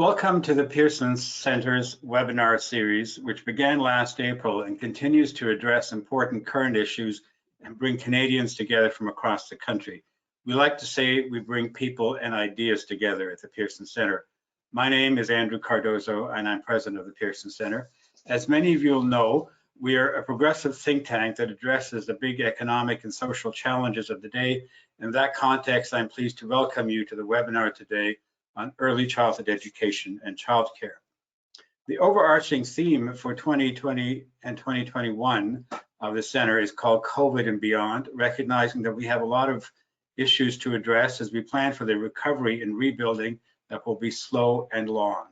Welcome to the Pearson Center's webinar series, which began last April and continues to address important current issues and bring Canadians together from across the country. We like to say we bring people and ideas together at the Pearson Center. My name is Andrew Cardozo, and I'm president of the Pearson Center. As many of you will know, we are a progressive think tank that addresses the big economic and social challenges of the day. In that context, I'm pleased to welcome you to the webinar today on early childhood education and childcare. The overarching theme for 2020 and 2021 of the center is called COVID and Beyond, recognizing that we have a lot of issues to address as we plan for the recovery and rebuilding that will be slow and long.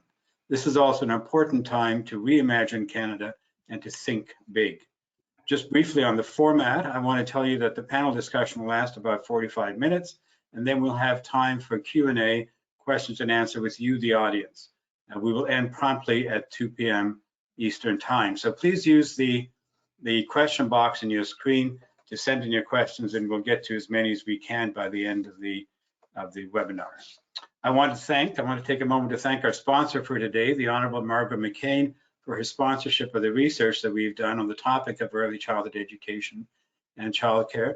This is also an important time to reimagine Canada and to think big. Just briefly on the format, I want to tell you that the panel discussion will last about 45 minutes, and then we'll have time for Q&A, questions and answer with you, the audience. We will end promptly at 2 p.m. Eastern time. So please use the question box in your screen to send in your questions, and we'll get to as many as we can by the end of the webinar. I want to take a moment to thank our sponsor for today, the Honorable Margaret McCain, for her sponsorship of the research that we've done on the topic of early childhood education and childcare,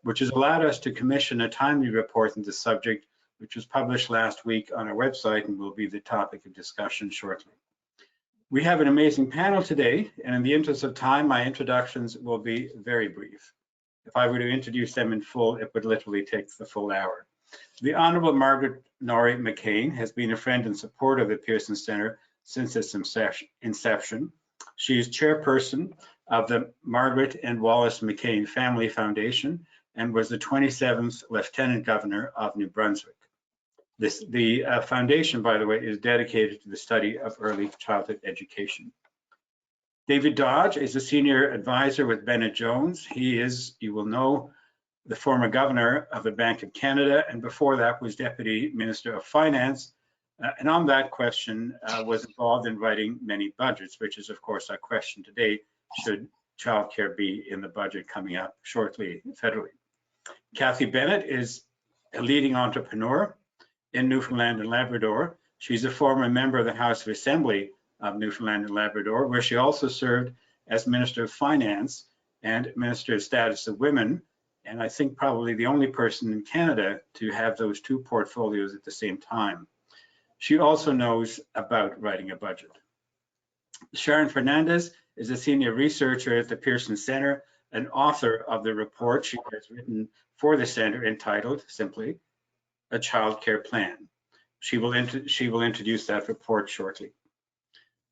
which has allowed us to commission a timely report on this subject, which was published last week on our website and will be the topic of discussion shortly. We have an amazing panel today, and in the interest of time, my introductions will be very brief. If I were to introduce them in full, it would literally take the full hour. The Honorable Margaret Norrie McCain has been a friend and supporter of the Pearson Centre since its inception. She is chairperson of the Margaret and Wallace McCain Family Foundation and was the 27th Lieutenant Governor of New Brunswick. The foundation, by the way, is dedicated to the study of early childhood education. David Dodge is a senior advisor with Bennett Jones. He is, you will know, the former governor of the Bank of Canada, and before that was Deputy Minister of Finance. And on that question, was involved in writing many budgets, which is, of course, our question today: should childcare be in the budget coming up shortly federally? Kathy Bennett is a leading entrepreneur in Newfoundland and Labrador. She's a former member of the House of Assembly of Newfoundland and Labrador, where she also served as Minister of Finance and Minister of Status of Women, and I think probably the only person in Canada to have those two portfolios at the same time. She also knows about writing a budget. Sharon Fernandez is a senior researcher at the Pearson Centre, an author of the report she has written for the Centre entitled simply A Childcare Plan. She will introduce that report shortly.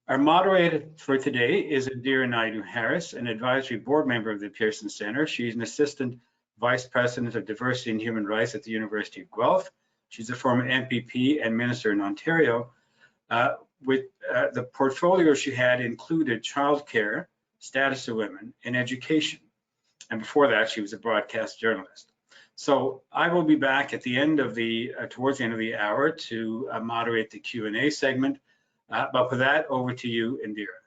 Our moderator for today is Indira Naidu-Harris, an advisory board member of the Pearson Centre. She's an assistant vice president of diversity and human rights at the University of Guelph. She's a former MPP and minister in Ontario. The portfolio she had included childcare, status of women, and education. And before that, she was a broadcast journalist. So I will be back at the end of towards the end of the hour to moderate the Q&A segment. But for that, over to you, Indira.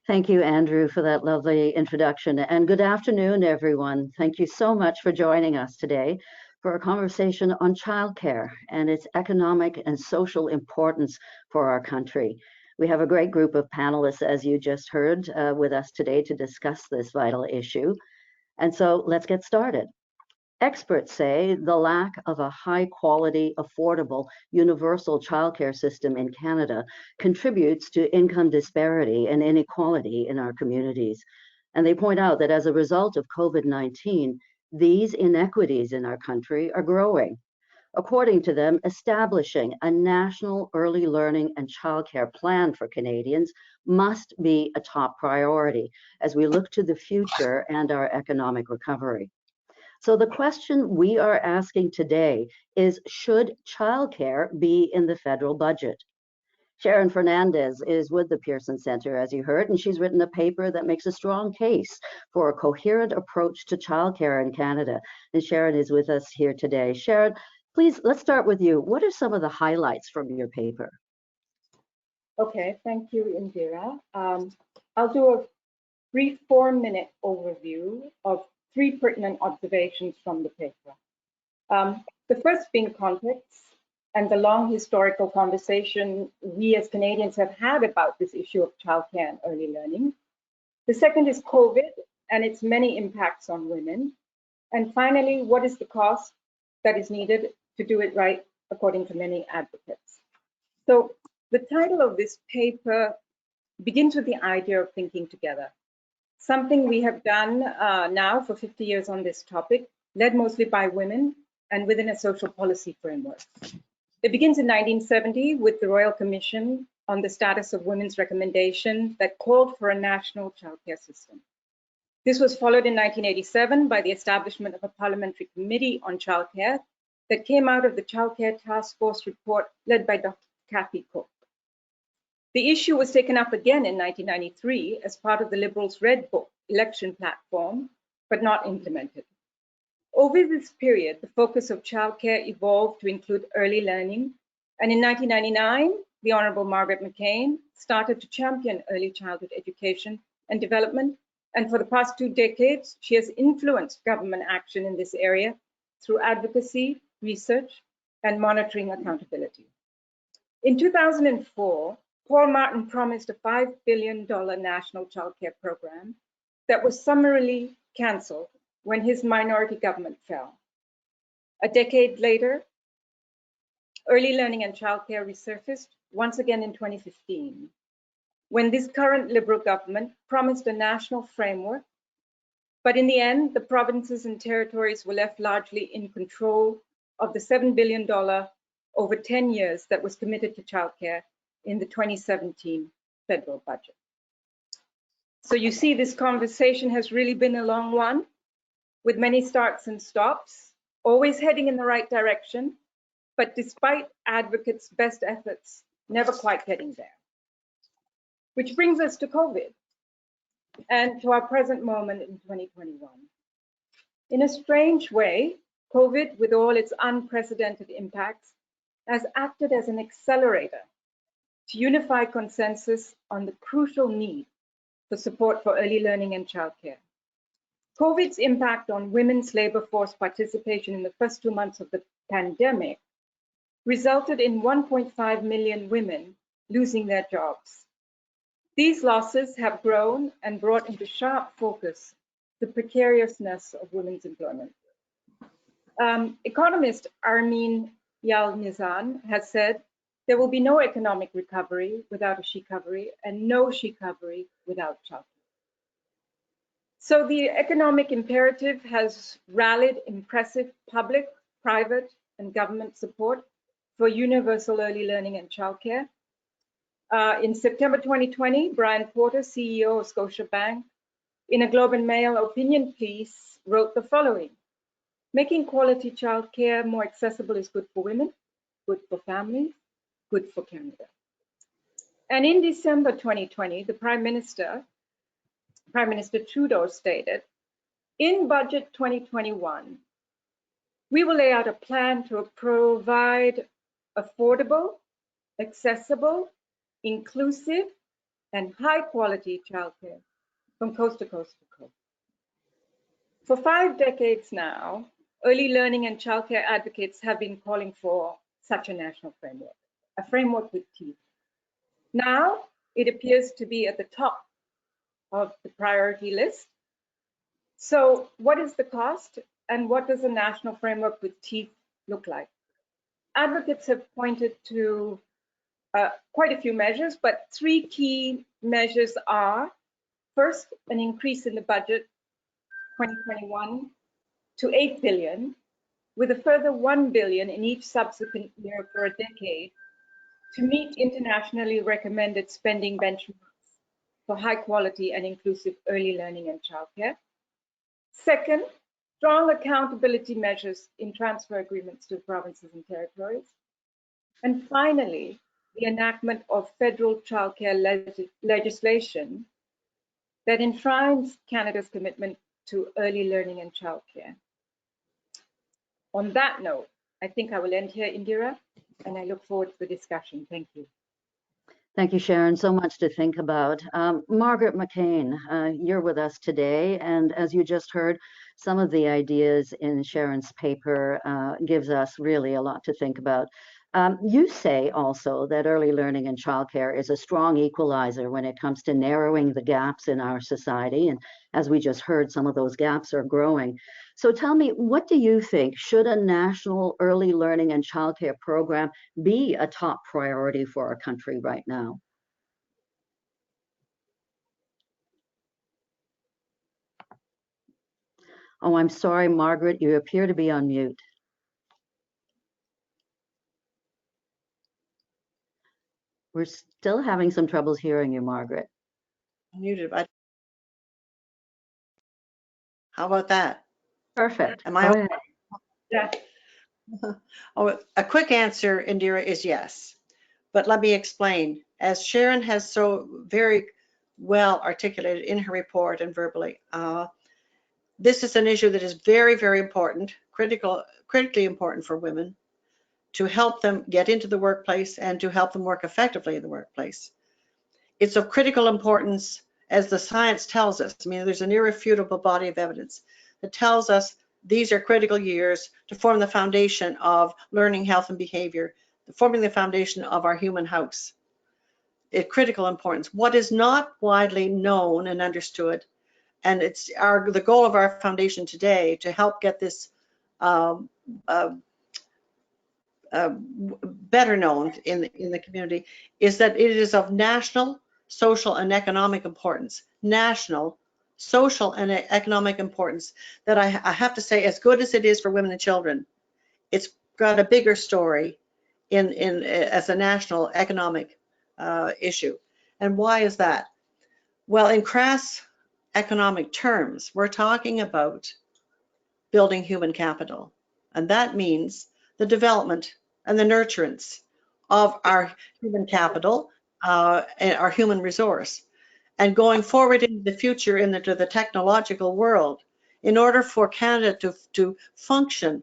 Thank you, Andrew, for that lovely introduction. And good afternoon, everyone. Thank you so much for joining us today for a conversation on childcare and its economic and social importance for our country. We have a great group of panelists, as you just heard, with us today to discuss this vital issue. And so let's get started. Experts say the lack of a high-quality, affordable, universal childcare system in Canada contributes to income disparity and inequality in our communities. And they point out that as a result of COVID-19, these inequities in our country are growing. According to them, establishing a national early learning and childcare plan for Canadians must be a top priority as we look to the future and our economic recovery. So the question we are asking today is, should childcare be in the federal budget? Sharon Fernandez is with the Pearson Centre, as you heard, and she's written a paper that makes a strong case for a coherent approach to childcare in Canada. And Sharon is with us here today. Sharon, please, let's start with you. What are some of the highlights from your paper? Okay, thank you, Indira. I'll do a brief 4-minute overview of 3 pertinent observations from the paper. The first being context, and the long historical conversation we as Canadians have had about this issue of childcare and early learning. The second is COVID and its many impacts on women. And finally, what is the cost that is needed to do it right, according to many advocates? So the title of this paper begins with the idea of thinking together, something we have done now for 50 years on this topic, led mostly by women and within a social policy framework. It begins in 1970 with the Royal Commission on the Status of Women's recommendation that called for a national childcare system. This was followed in 1987 by the establishment of a parliamentary committee on childcare that came out of the Childcare Task Force report led by Dr. Kathy Cook. The issue was taken up again in 1993 as part of the Liberals' Red Book election platform, but not implemented. Over this period, the focus of childcare evolved to include early learning, and in 1999, the Honourable Margaret McCain started to champion early childhood education and development, and for the past 2 decades, she has influenced government action in this area through advocacy, research, and monitoring accountability. In 2004, Paul Martin promised a $5 billion national childcare program that was summarily cancelled when his minority government fell. A decade later, early learning and childcare resurfaced once again in 2015, when this current Liberal government promised a national framework, but in the end, the provinces and territories were left largely in control of the $7 billion over 10 years that was committed to childcare in the 2017 federal budget. So you see, this conversation has really been a long one, with many starts and stops, always heading in the right direction, but despite advocates' best efforts, never quite getting there. Which brings us to COVID and to our present moment in 2021. In a strange way, COVID, with all its unprecedented impacts, has acted as an accelerator to unify consensus on the crucial need for support for early learning and childcare. COVID's impact on women's labor force participation in the first 2 months of the pandemic resulted in 1.5 million women losing their jobs. These losses have grown and brought into sharp focus the precariousness of women's employment. Economist Armin Yalnizan has said, there will be no economic recovery without a she-covery and no she-covery without childcare. So the economic imperative has rallied impressive public, private, and government support for universal early learning and childcare. In September 2020, Brian Porter, CEO of Scotiabank, in a Globe and Mail opinion piece, wrote the following: making quality childcare more accessible is good for women, good for families, good for Canada. And in December 2020, the Prime Minister Trudeau stated, in Budget 2021, we will lay out a plan to provide affordable, accessible, inclusive, and high-quality childcare from coast to coast to coast. For 5 decades now, early learning and childcare advocates have been calling for such a national framework, a framework with teeth. Now, it appears to be at the top of the priority list. So what is the cost, and what does a national framework with teeth look like? Advocates have pointed to quite a few measures, but 3 key measures are: first, an increase in the budget 2021 to $8 billion, with a further $1 billion in each subsequent year for a decade to meet internationally recommended spending benchmarks for high quality and inclusive early learning and childcare. Second, strong accountability measures in transfer agreements to provinces and territories. And finally, the enactment of federal childcare legislation that enshrines Canada's commitment to early learning and childcare. On that note, I think I will end here, Indira, and I look forward to the discussion. Thank you. Thank you, Sharon. So much to think about. Margaret McCain, you're with us today, and as you just heard, some of the ideas in Sharon's paper gives us really a lot to think about. You say also that early learning and childcare is a strong equalizer when it comes to narrowing the gaps in our society. And as we just heard, some of those gaps are growing. So tell me, what do you think? Should a national early learning and childcare program be a top priority for our country right now? Oh, I'm sorry, Margaret, you appear to be on mute. We're still having some troubles hearing you, Margaret. Muted. How about that? Perfect. Am Go I? ahead. Yeah. Oh, a quick answer, Indira, is yes. But let me explain. As Sharon has so very well articulated in her report and verbally, this is an issue that is very, very important, critically important for women, to help them get into the workplace and to help them work effectively in the workplace. It's of critical importance, as the science tells us. I mean, there's an irrefutable body of evidence that tells us these are critical years to form the foundation of learning, health, and behavior, forming the foundation of our human house. It's critical importance. What is not widely known and understood, and it's the goal of our foundation today to help get this better known in the community, is that it is of national, social, and economic importance. National, social, and economic importance that I have to say, as good as it is for women and children, it's got a bigger story as a national economic issue. And why is that? Well, in crass economic terms, we're talking about building human capital. And that means the development and the nurturance of our human capital, and our human resource. And going forward into the future into the technological world, in order for Canada to function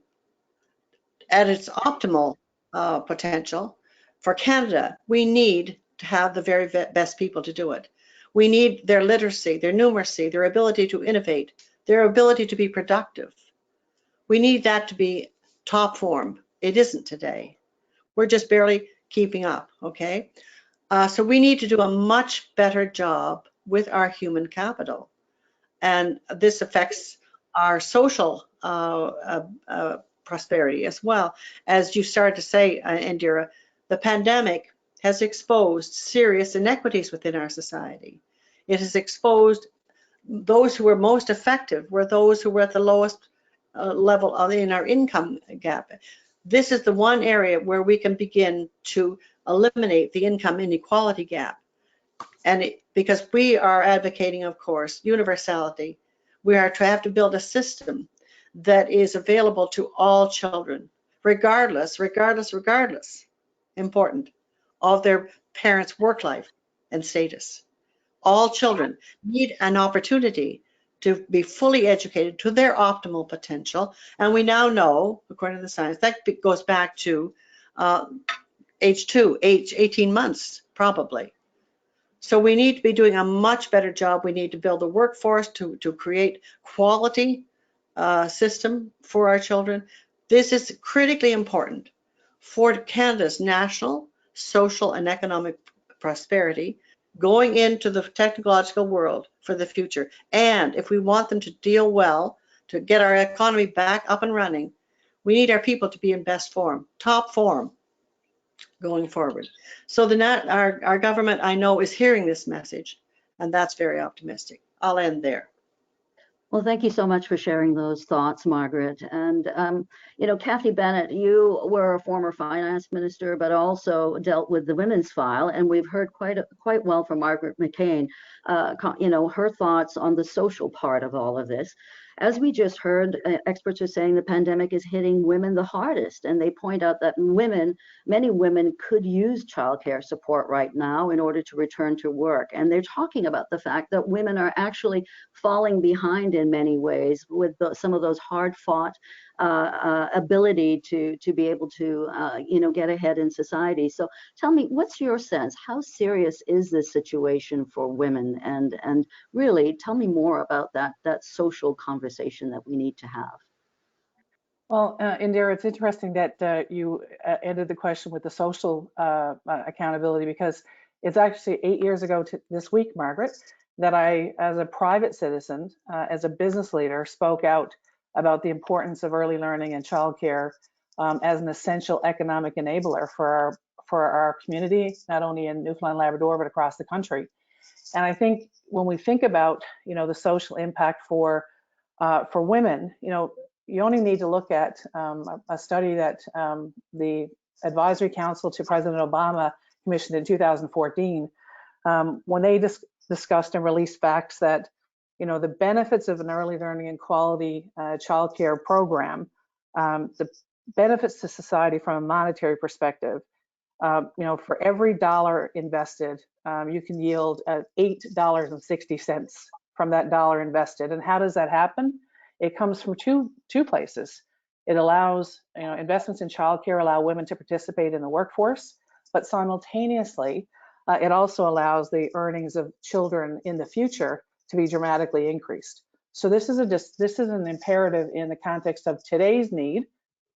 at its optimal potential, for Canada, we need to have the very best people to do it. We need their literacy, their numeracy, their ability to innovate, their ability to be productive. We need that to be top form. It isn't today. We're just barely keeping up, okay? So we need to do a much better job with our human capital. And this affects our social prosperity as well. As you started to say, Indira, the pandemic has exposed serious inequities within our society. It has exposed those who were most effective were those who were at the lowest level in our income gap. This is the one area where we can begin to eliminate the income inequality gap. And because we are advocating, of course, universality, we are to have to build a system that is available to all children, regardless, important, of their parents' work life and status. All children need an opportunity to be fully educated to their optimal potential. And we now know, according to the science, that goes back to age 18 months, probably. So we need to be doing a much better job. We need to build a workforce to create quality system for our children. This is critically important for Canada's national, social, and economic prosperity going into the technological world for the future. And if we want them to deal well, to get our economy back up and running, we need our people to be in best form, top form going forward. So our government, I know, is hearing this message, and that's very optimistic. I'll end there. Well, thank you so much for sharing those thoughts, Margaret. And, you know, Kathy Bennett, you were a former finance minister, but also dealt with the women's file. And we've heard quite well from Margaret McCain, you know, her thoughts on the social part of all of this. As we just heard, experts are saying the pandemic is hitting women the hardest, and they point out that many women could use childcare support right now in order to return to work. And they're talking about the fact that women are actually falling behind in many ways with some of those hard-fought ability to be able to you know, get ahead in society. So tell me, what's your sense? How serious is this situation for women? And really, tell me more about that social conversation that we need to have. Well, Indira, it's interesting that you ended the question with the social accountability, because it's actually 8 years ago to this week, Margaret, that I, as a private citizen, as a business leader, spoke out about the importance of early learning and childcare as an essential economic enabler for our community, not only in Newfoundland, Labrador, but across the country. And I think when we think about, the social impact for women, you only need to look at a study that the Advisory Council to President Obama commissioned in 2014, when they discussed and released facts that, the benefits of an early learning and quality childcare program, the benefits to society from a monetary perspective, for every dollar invested, you can yield $8.60 from that dollar invested. And how does that happen? It comes from two places. It allows, investments in childcare allow women to participate in the workforce, but simultaneously, it also allows the earnings of children in the future to be dramatically increased. So this is an imperative in the context of today's need,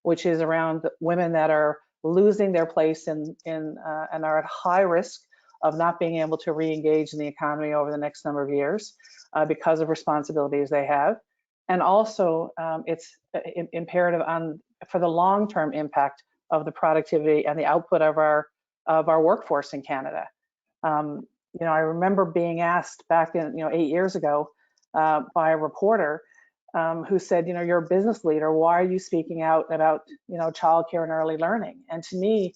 which is around women that are losing their place and are at high risk of not being able to re-engage in the economy over the next number of years because of responsibilities they have. And also, it's imperative for the long-term impact of the productivity and the output of our workforce in Canada. I remember being asked back in 8 years ago by a reporter who said, you're a business leader, why are you speaking out about childcare and early learning? And to me,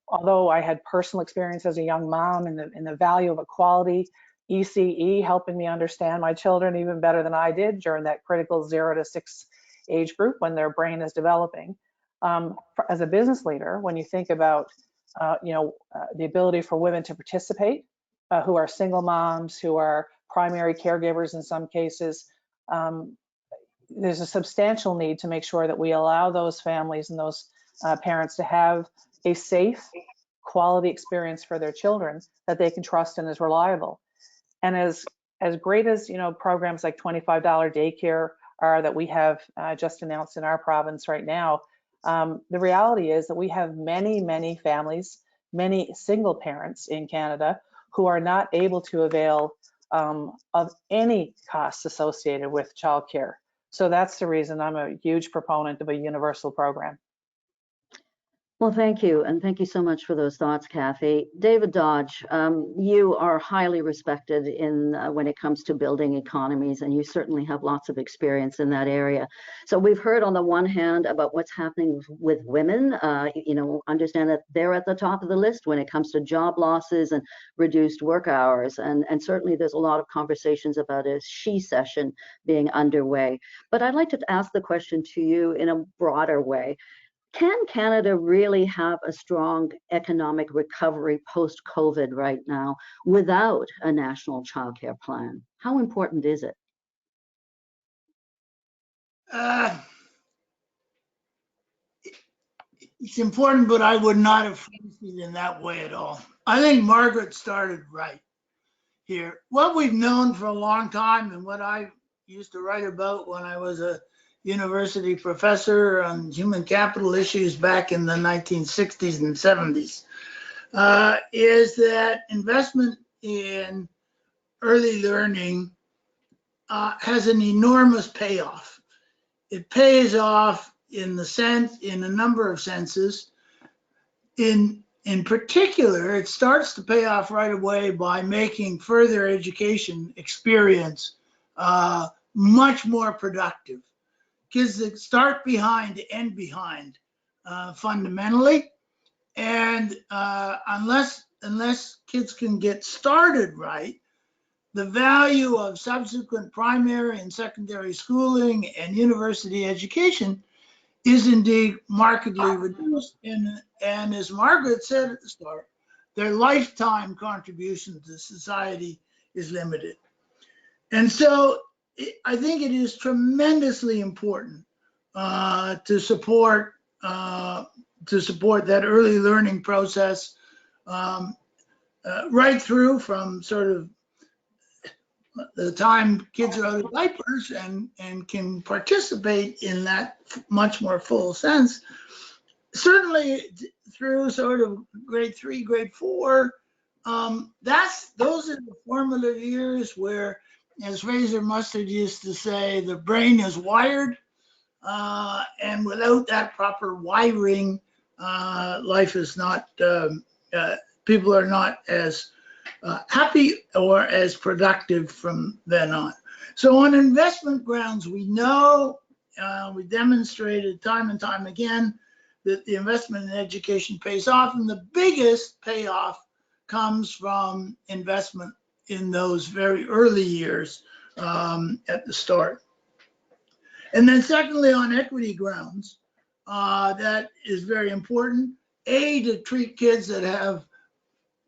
although I had personal experience as a young mom in the value of equality, ECE helping me understand my children even better than I did during that critical 0 to 6 age group when their brain is developing. As a business leader, when you think about the ability for women to participate, who are single moms, who are primary caregivers in some cases, there's a substantial need to make sure that we allow those families and those parents to have a safe, quality experience for their children that they can trust and is reliable. And as great as programs like $25 daycare are that we have just announced in our province right now, the reality is that we have many families, many single parents in Canada who are not able to avail of any costs associated with childcare. So that's the reason I'm a huge proponent of a universal program. Well, thank you. And thank you so much for those thoughts, Kathy. David Dodge, you are highly respected when it comes to building economies, and you certainly have lots of experience in that area. So we've heard on the one hand about what's happening with women, understand that they're at the top of the list when it comes to job losses and reduced work hours. And certainly there's a lot of conversations about a she-cession being underway. But I'd like to ask the question to you in a broader way. Can Canada really have a strong economic recovery post-COVID right now without a national childcare plan? How important is it? It's important, but I would not have phrased it in that way at all. I think Margaret started right here. What we've known for a long time and what I used to write about when I was a university professor on human capital issues back in the 1960s and 70s, is that investment in early learning has an enormous payoff. It pays off in a number of senses. In particular, it starts to pay off right away by making further education experience much more productive. Kids that start behind end behind fundamentally, and unless kids can get started right, the value of subsequent primary and secondary schooling and university education is indeed markedly reduced. And as Margaret said at the start, their lifetime contribution to society is limited. And so I think it is tremendously important to support that early learning process right through from sort of the time kids are out of diapers and can participate in that much more full sense. Certainly through sort of grade 3, grade 4, those are the formative years where, as Fraser Mustard used to say, the brain is wired, and without that proper wiring, life is not, people are not as happy or as productive from then on. So on investment grounds, we know, we demonstrated time and time again that the investment in education pays off, and the biggest payoff comes from investment in those very early years at the start. And then secondly, on equity grounds, that is very important, to treat kids that have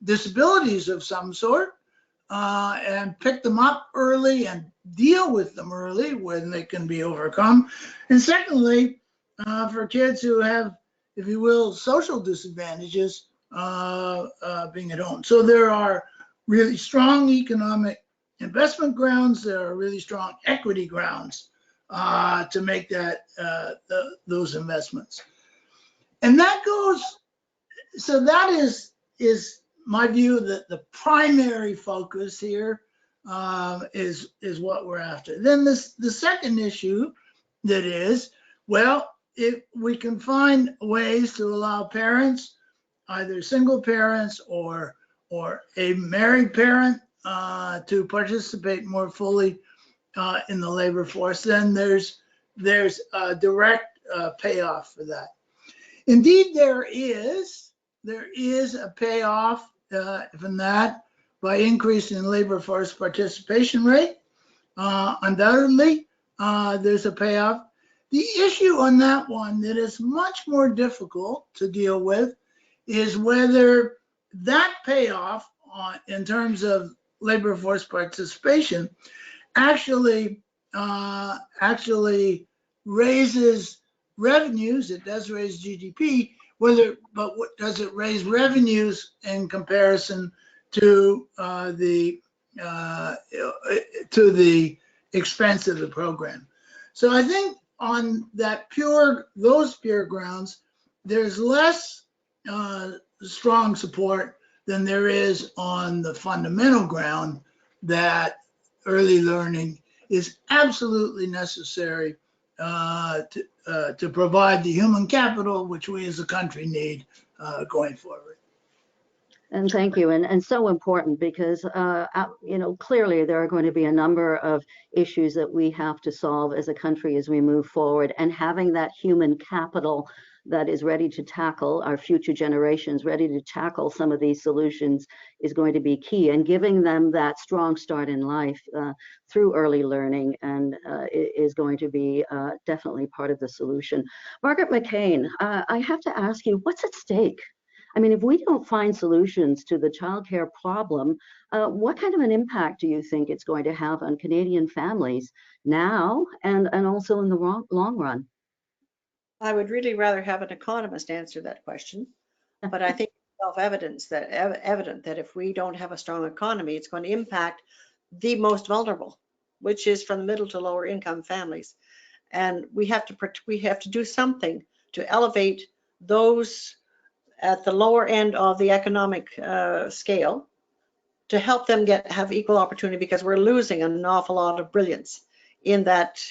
disabilities of some sort, and pick them up early and deal with them early when they can be overcome. And secondly, for kids who have, if you will, social disadvantages, being at home. So there are really strong economic investment grounds. There are really strong equity grounds to make that those investments. And that goes, so that is my view, that the primary focus here is what we're after. Then the second issue that is, well, if we can find ways to allow parents, either single parents or a married parent, to participate more fully in the labor force, then there's a direct payoff for that. Indeed, there is a payoff from that by increasing labor force participation rate. Undoubtedly, there's a payoff. The issue on that one that is much more difficult to deal with is whether that payoff in terms of labor force participation actually raises revenues. It does raise GDP, but what does it raise revenues in comparison to the expense of the program? So I think on those pure grounds, there's less strong support than there is on the fundamental ground that early learning is absolutely necessary to provide the human capital which we as a country need going forward. And thank you. And so important because, clearly there are going to be a number of issues that we have to solve as a country as we move forward. And having that human capital that is ready to tackle our future generations, ready to tackle some of these solutions is going to be key. And giving them that strong start in life through early learning and is going to be definitely part of the solution. Margaret McCain, I have to ask you, what's at stake? I mean, if we don't find solutions to the childcare problem, what kind of an impact do you think it's going to have on Canadian families now and also in the long run? I would really rather have an economist answer that question, but I think it's self-evident that if we don't have a strong economy, it's going to impact the most vulnerable, which is from the middle to lower income families. And we have to do something to elevate those at the lower end of the economic scale to help them have equal opportunity, because we're losing an awful lot of brilliance in that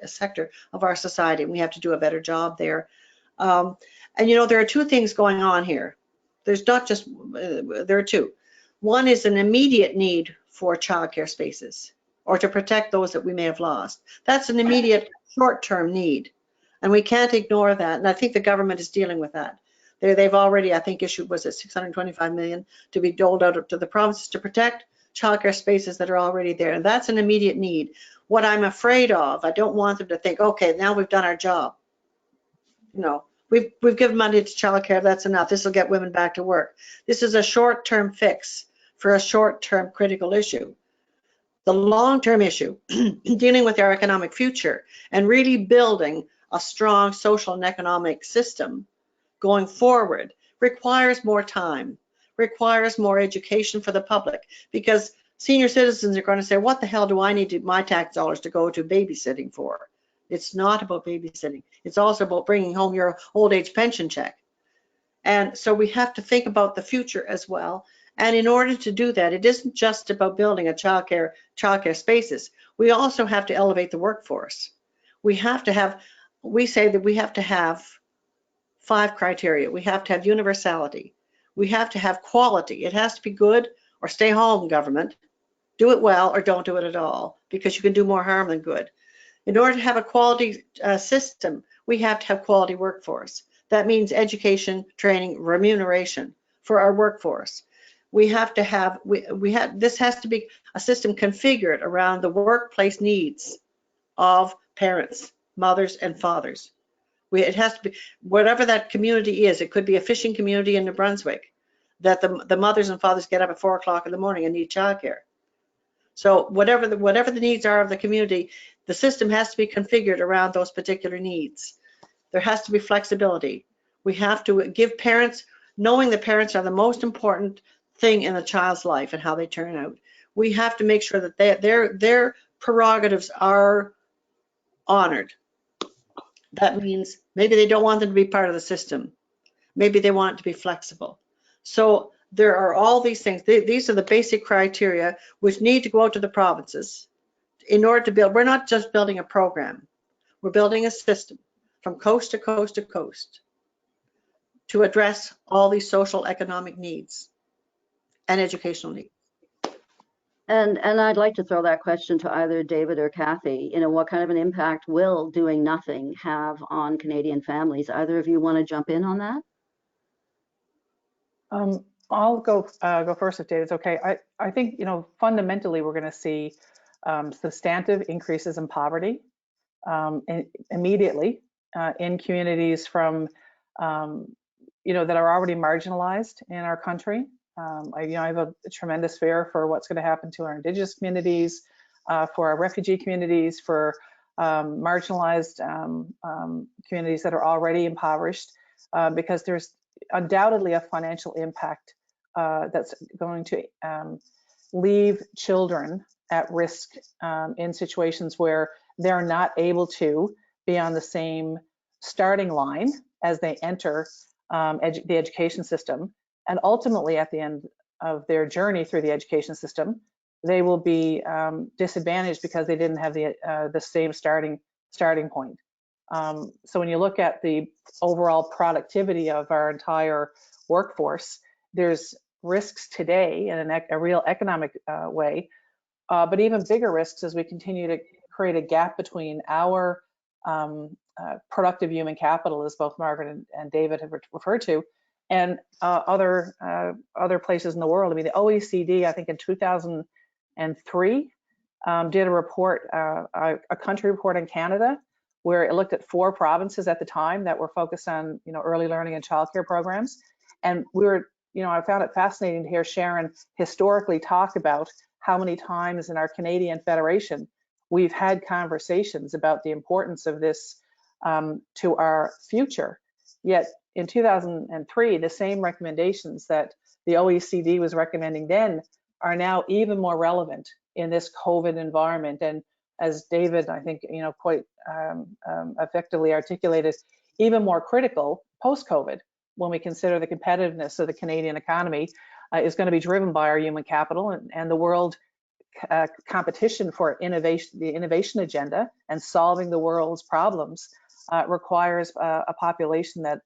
sector of our society. We have to do a better job there. And there are two things going on here. There's not just, there are two. One is an immediate need for childcare spaces or to protect those that we may have lost. That's an immediate short-term need, and we can't ignore that. And I think the government is dealing with that. They've already, I think, issued, was it 625 million to be doled out to the provinces to protect childcare spaces that are already there. And that's an immediate need. What I'm afraid of, I don't want them to think, okay, now we've done our job. No, we've given money to childcare, that's enough. This will get women back to work. This is a short-term fix for a short-term critical issue. The long-term issue, dealing with our economic future and really building a strong social and economic system going forward, requires more time, requires more education for the public, because Senior citizens are going to say, what the hell do I need my tax dollars to go to babysitting for? It's not about babysitting. It's also about bringing home your old age pension check. And so we have to think about the future as well. And in order to do that, it isn't just about building a childcare spaces. We also have to elevate the workforce. We say that we have to have 5 criteria. We have to have universality. We have to have quality. It has to be good, or stay home, government. Do it well or don't do it at all, because you can do more harm than good. In order to have a quality system, we have to have quality workforce. That means education, training, remuneration for our workforce. We have to have, this has to be a system configured around the workplace needs of parents, mothers, and fathers. It has to be, whatever that community is, it could be a fishing community in New Brunswick, that the mothers and fathers get up at 4 o'clock in the morning and need childcare. So whatever the needs are of the community, the system has to be configured around those particular needs. There has to be flexibility. We have to give parents, knowing that parents are the most important thing in a child's life and how they turn out. We have to make sure that their prerogatives are honored. That means maybe they don't want them to be part of the system. Maybe they want it to be flexible. So there are all these things. These are the basic criteria which need to go out to the provinces in order to build. We're not just building a program. We're building a system from coast to coast to coast to address all these social, economic needs and educational needs. And I'd like to throw that question to either David or Kathy. You know, what kind of an impact will doing nothing have on Canadian families? Either of you want to jump in on that? I'll go first if David's okay. I think, you know, fundamentally we're going to see substantive increases in poverty immediately in communities from, you know, that are already marginalized in our country. I have a tremendous fear for what's going to happen to our Indigenous communities, for our refugee communities, for marginalized communities that are already impoverished, because there's undoubtedly a financial impact that's going to leave children at risk in situations where they're not able to be on the same starting line as they enter the education system. And ultimately, at the end of their journey through the education system, they will be disadvantaged because they didn't have the same starting point. So when you look at the overall productivity of our entire workforce, there's risks today in a real economic way, but even bigger risks as we continue to create a gap between our productive human capital, as both Margaret and David have referred to, and other places in the world. I mean, the OECD, I think in 2003, did a report, a country report in Canada, where it looked at 4 provinces at the time that were focused on, you know, early learning and childcare programs. And we were, you know, I found it fascinating to hear Sharon historically talk about how many times in our Canadian Federation we've had conversations about the importance of this to our future. Yet in 2003, the same recommendations that the OECD was recommending then are now even more relevant in this COVID environment. And as David, I think, you know, quite effectively articulated, even more critical post-COVID, when we consider the competitiveness of the Canadian economy is going to be driven by our human capital, and the world competition for innovation, the innovation agenda, and solving the world's problems requires a population that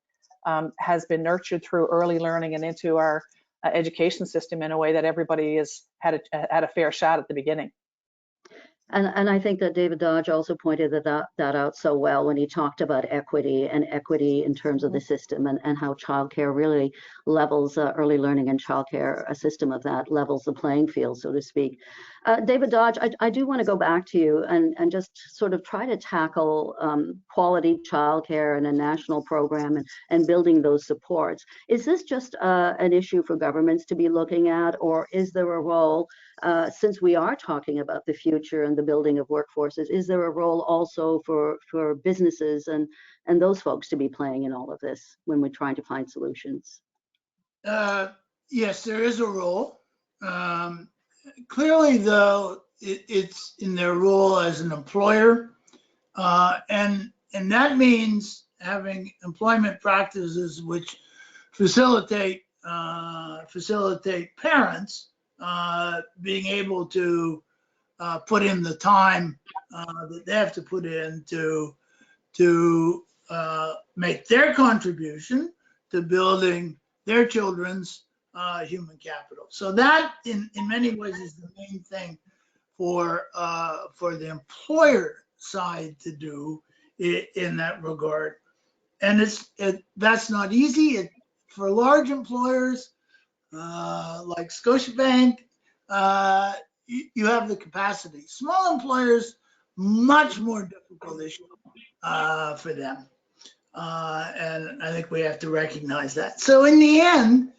has been nurtured through early learning and into our education system in a way that everybody has had a fair shot at the beginning. And I think that David Dodge also pointed that out so well when he talked about equity in terms of the system, and how childcare really levels early learning and childcare, a system of that levels the playing field, so to speak. David Dodge, I do want to go back to you and just sort of try to tackle quality childcare and a national program and building those supports. Is this just an issue for governments to be looking at, or is there a role, since we are talking about the future and the building of workforces, is there a role also for businesses and those folks to be playing in all of this when we're trying to find solutions? Yes, there is a role. clearly, though, it's in their role as an employer, and that means having employment practices which facilitate parents being able to put in the time that they have to put in to make their contribution to building their children's human capital. So that, in many ways, is the main thing for the employer side to do in that regard. And that's not easy. For large employers like Scotiabank, you have the capacity. Small employers, much more difficult issue for them. And I think we have to recognize that. So in the end,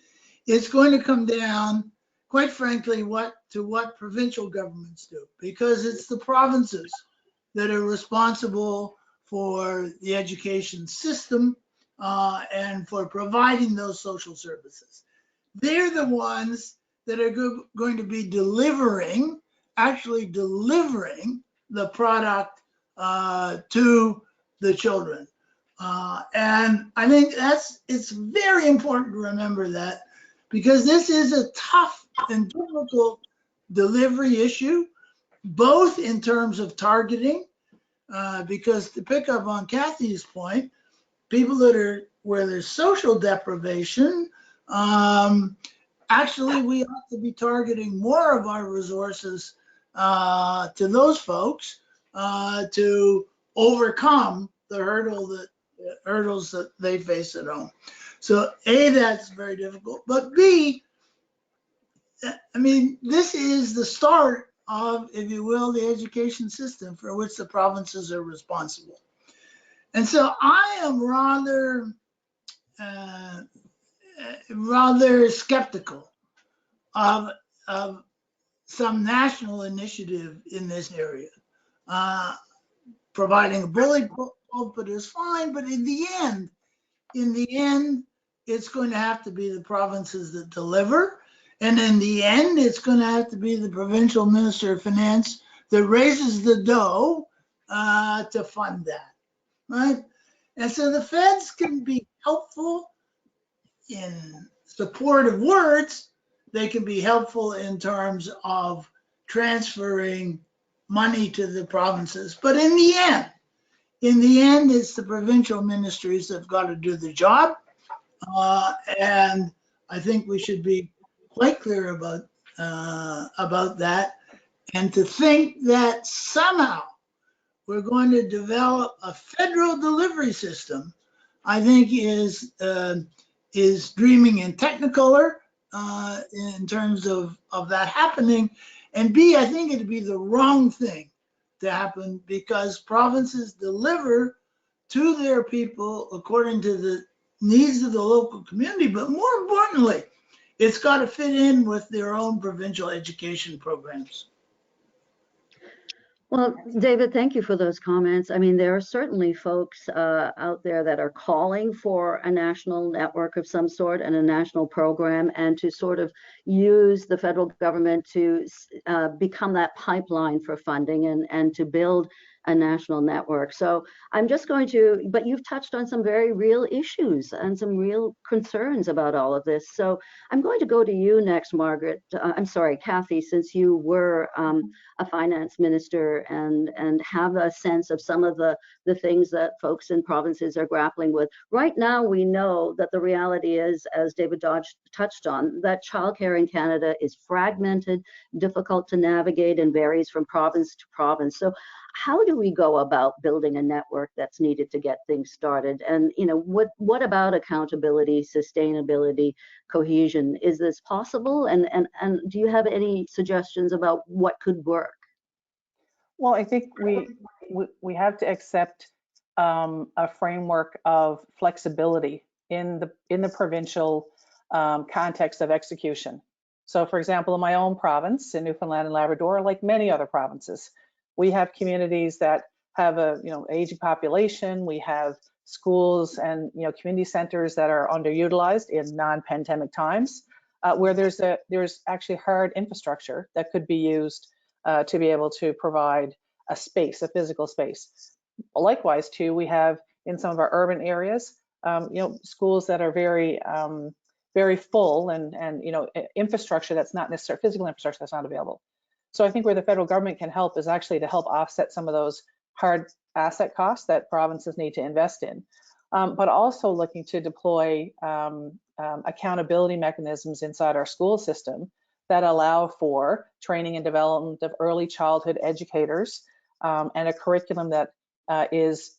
it's going to come down, quite frankly, to what provincial governments do, because it's the provinces that are responsible for the education system and for providing those social services. They're the ones that are going to be actually delivering the product to the children. And I think it's very important to remember that, because this is a tough and difficult delivery issue, both in terms of targeting, because to pick up on Kathy's point, people where there's social deprivation, actually we ought to be targeting more of our resources to those folks to overcome the hurdles that they face at home. So A, that's very difficult, but B, I mean, this is the start of, if you will, the education system for which the provinces are responsible. And so I am rather skeptical of some national initiative in this area. Providing a bully pulpit is fine, but in the end, it's going to have to be the provinces that deliver. And in the end, it's going to have to be the provincial minister of finance that raises the dough to fund that, right? And so the feds can be helpful in supportive words. They can be helpful in terms of transferring money to the provinces. But in the end, it's the provincial ministries that have got to do the job. And I think we should be quite clear about that. And to think that somehow we're going to develop a federal delivery system, I think is dreaming in Technicolor in terms of that happening. And B, I think it'd be the wrong thing to happen, because provinces deliver to their people according to the needs of the local community, but more importantly, it's got to fit in with their own provincial education programs. Well, David, thank you for those comments. I mean, there are certainly folks out there that are calling for a national network of some sort and a national program, and to sort of use the federal government to become that pipeline for funding and to build a national network. So I'm just going to, but you've touched on some very real issues and some real concerns about all of this. So I'm going to go to you next, Margaret. I'm sorry, Kathy, since you were a finance minister and have a sense of some of the things that folks in provinces are grappling with. Right now, we know that the reality is, as David Dodge touched on, that childcare in Canada is fragmented, difficult to navigate, and varies from province to province. So how do we go about building a network that's needed to get things started? And what about accountability, sustainability, cohesion? Is this possible? And do you have any suggestions about what could work? Well, I think we have to accept a framework of flexibility in the provincial context of execution. So, for example, in my own province, in Newfoundland and Labrador, like many other provinces, we have communities that have a aging population. We have schools and community centers that are underutilized in non-pandemic times. where there's actually hard infrastructure that could be used to be able to provide a space, a physical space. Likewise, too, we have in some of our urban areas, schools that are very, very full and infrastructure that's not necessarily physical infrastructure that's not available. So I think where the federal government can help is actually to help offset some of those hard asset costs that provinces need to invest in, but also looking to deploy accountability mechanisms inside our school system that allow for training and development of early childhood educators, and a curriculum that is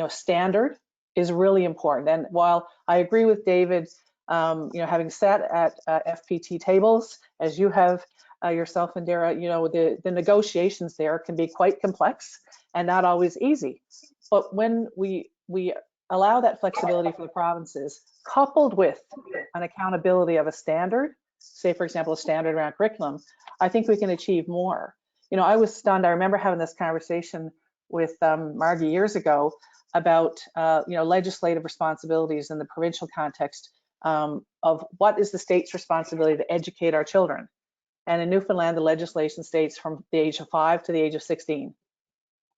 standard is really important. And while I agree with David, having sat at FPT tables, as you have yourself and Dara, the negotiations there can be quite complex and not always easy. But when we allow that flexibility for the provinces, coupled with an accountability of a standard, say for example, a standard around curriculum, I think we can achieve more. I was stunned. I remember having this conversation with Margie years ago about legislative responsibilities in the provincial context of what is the state's responsibility to educate our children. And in Newfoundland, the legislation states from the age of 5 to the age of 16.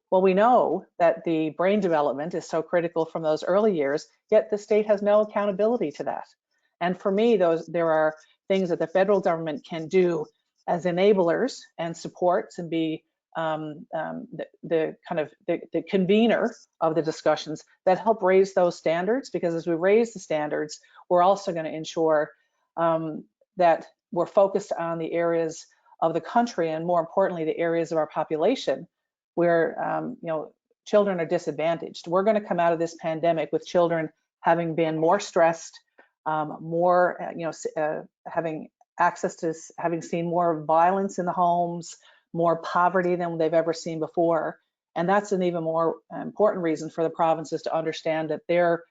Well, we know that the brain development is so critical from those early years, yet the state has no accountability to that. And for me, there are things that the federal government can do as enablers and supports and be the convener of the discussions that help raise those standards, because as we raise the standards, we're also going to ensure that we're focused on the areas of the country, and more importantly, the areas of our population where children are disadvantaged. We're going to come out of this pandemic with children having been more stressed, having access to, having seen more violence in the homes, more poverty than they've ever seen before. And that's an even more important reason for the provinces to understand that their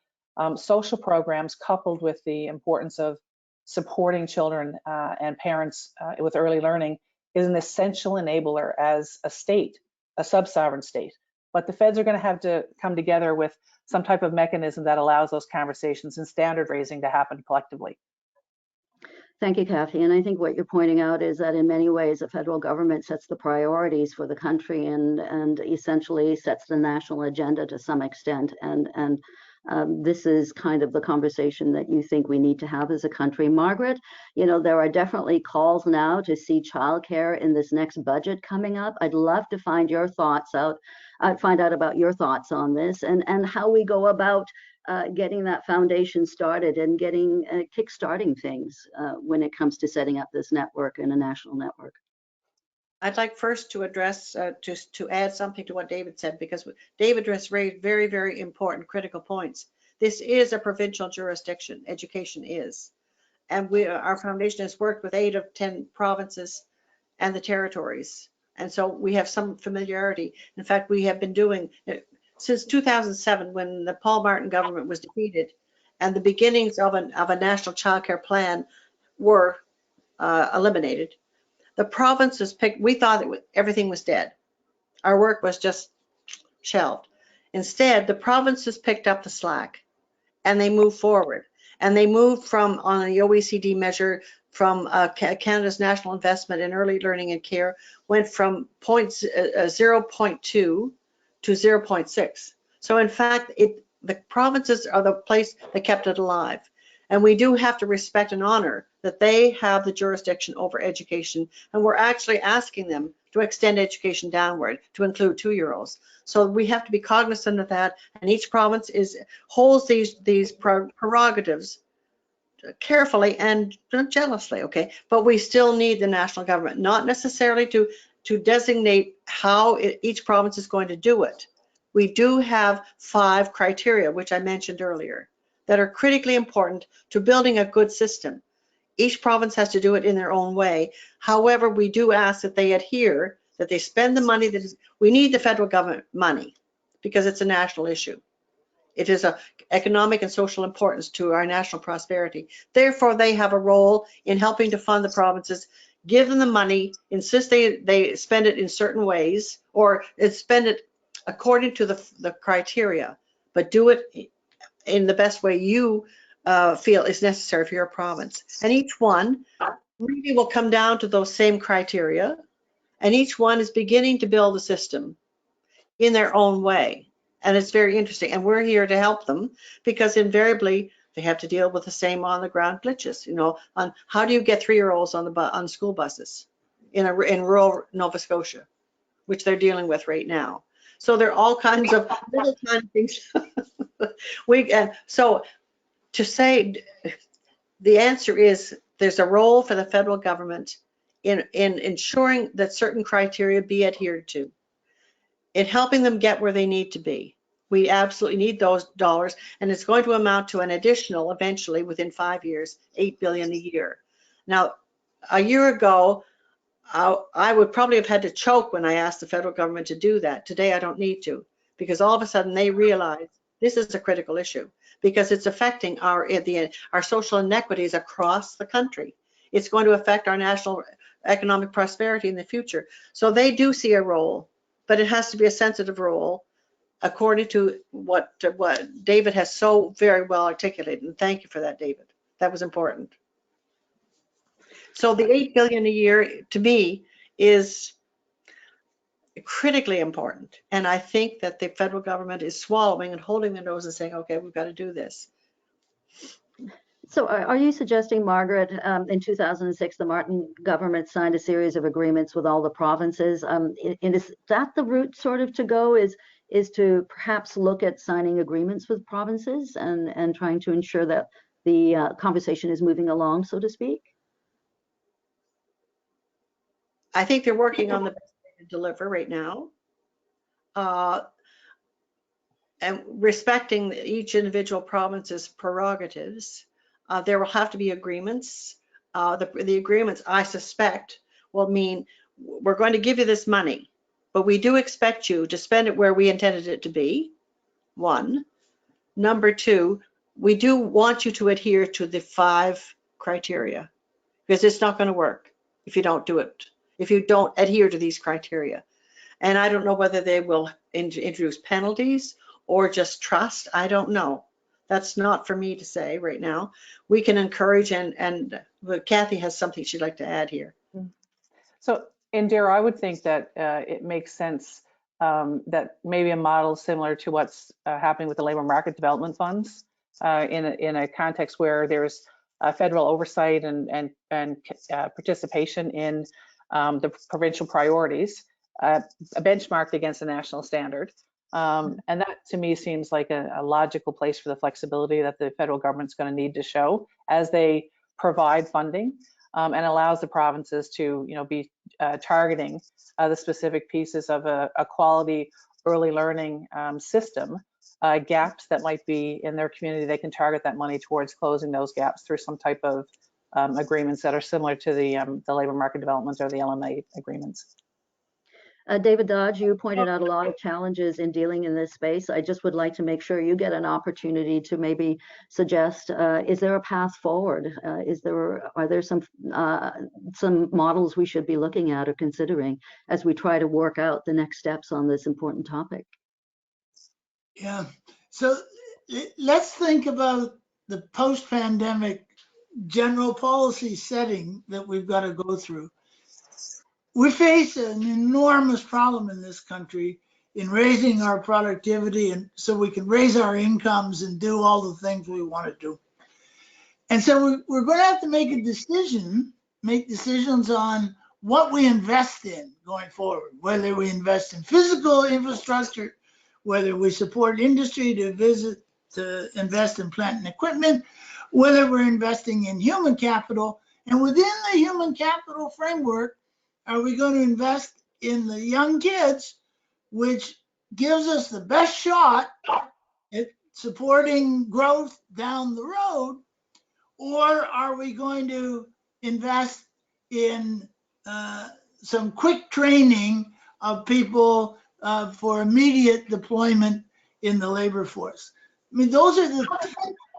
social programs, coupled with the importance of supporting children and parents with early learning, is an essential enabler as a state, a sub-sovereign state. But the feds are going to have to come together with some type of mechanism that allows those conversations and standard raising to happen collectively. Thank you, Kathy. And I think what you're pointing out is that in many ways, the federal government sets the priorities for the country and essentially sets the national agenda to some extent. And this is kind of the conversation that you think we need to have as a country. Margaret, there are definitely calls now to see childcare in this next budget coming up. I'd love to find your thoughts out, find out about your thoughts on this and how we go about getting that foundation started and getting kick-starting things when it comes to setting up this network and a national network. I'd like first to address, to add something to what David said, because David just raised very, very important critical points. This is a provincial jurisdiction, education is. And our foundation has worked with 8 of 10 provinces and the territories. And so we have some familiarity. In fact, we have been doing, since 2007, when the Paul Martin government was defeated and the beginnings of a national childcare plan were eliminated, the provinces picked, we thought everything was dead. Our work was just shelved. Instead, the provinces picked up the slack and they moved forward. And they moved from, on the OECD measure, from Canada's national investment in early learning and care, went from 0.2 to 0.6. So in fact, the provinces are the place that kept it alive. And we do have to respect and honor that they have the jurisdiction over education. And we're actually asking them to extend education downward to include 2-year-olds. So we have to be cognizant of that. And each province holds these prerogatives carefully and jealously, okay? But we still need the national government, not necessarily to designate how each province is going to do it. We do have 5 criteria, which I mentioned earlier, that are critically important to building a good system. Each province has to do it in their own way. However, we do ask that they adhere, that they spend the money we need the federal government money because it's a national issue. It is of economic and social importance to our national prosperity. Therefore, they have a role in helping to fund the provinces, give them the money, insist they spend it in certain ways, or spend it according to the criteria, but do it in the best way you feel is necessary for your province. And each one really will come down to those same criteria. And each one is beginning to build a system in their own way. And it's very interesting. And we're here to help them because invariably they have to deal with the same on the ground glitches, you know, on how do you get 3-year-olds on school buses in rural Nova Scotia, which they're dealing with right now. So there are all kinds of little kind of things. So to say, the answer is there's a role for the federal government in ensuring that certain criteria be adhered to, in helping them get where they need to be. We absolutely need those dollars, and it's going to amount to an additional, eventually, within 5 years, $8 billion a year. Now, a year ago, I would probably have had to choke when I asked the federal government to do that. Today, I don't need to, because all of a sudden they realize this is a critical issue, because it's affecting our social inequities across the country. It's going to affect our national economic prosperity in the future. So they do see a role, but it has to be a sensitive role, according to what David has so very well articulated. And thank you for that, David. That was important. So the $8 billion a year, to me, is critically important. And I think that the federal government is swallowing and holding their nose and saying, okay, we've got to do this. So are you suggesting, Margaret, in 2006, the Martin government signed a series of agreements with all the provinces? And is that the route sort of to go, is to perhaps look at signing agreements with provinces and trying to ensure that the conversation is moving along, so to speak? I think they're working on the best way to deliver right now. And respecting each individual province's prerogatives, there will have to be agreements. The agreements, I suspect, will mean we're going to give you this money, but we do expect you to spend it where we intended it to be, one. Number two, we do want you to adhere to the 5 criteria, because it's not going to work if you don't do it, if you don't adhere to these criteria. And I don't know whether they will introduce penalties or just trust. I don't know. That's not for me to say right now. We can encourage, and Kathy has something she'd like to add here. So, Indira, I would think that it makes sense that maybe a model similar to what's happening with the labor market development funds in a context where there's federal oversight and participation in the provincial priorities, benchmarked against a national standard. And that to me seems like a logical place for the flexibility that the federal government's going to need to show as they provide funding, and allows the provinces to, you know, be targeting the specific pieces of a quality early learning system, gaps that might be in their community. They can target that money towards closing those gaps through some type of agreements that are similar to the labor market development or the LMA agreements. David Dodge, you pointed out a lot of challenges in dealing in this space. I just would like to make sure you get an opportunity to maybe suggest, is there a path forward? Are there some models we should be looking at or considering as we try to work out the next steps on this important topic? Yeah, so let's think about the post-pandemic general policy setting that we've got to go through. We face an enormous problem in this country in raising our productivity, and so we can raise our incomes and do all the things we want to do. And so we're going to have to make decisions on what we invest in going forward, whether we invest in physical infrastructure, whether we support industry to invest in plant and equipment, whether we're investing in human capital. And within the human capital framework, are we going to invest in the young kids, which gives us the best shot at supporting growth down the road? Or are we going to invest in some quick training of people for immediate deployment in the labor force? I mean, those are the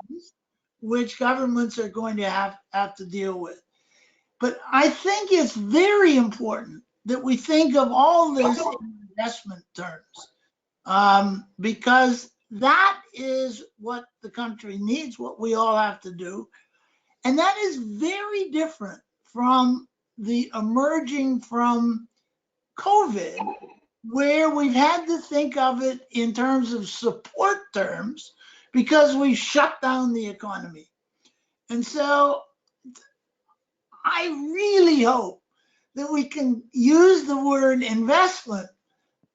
things which governments are going to have to deal with. But I think it's very important that we think of all this in investment terms, because that is what the country needs, what we all have to do. And that is very different from the emerging from COVID, where we've had to think of it in terms of support terms because we shut down the economy. And so I really hope that we can use the word investment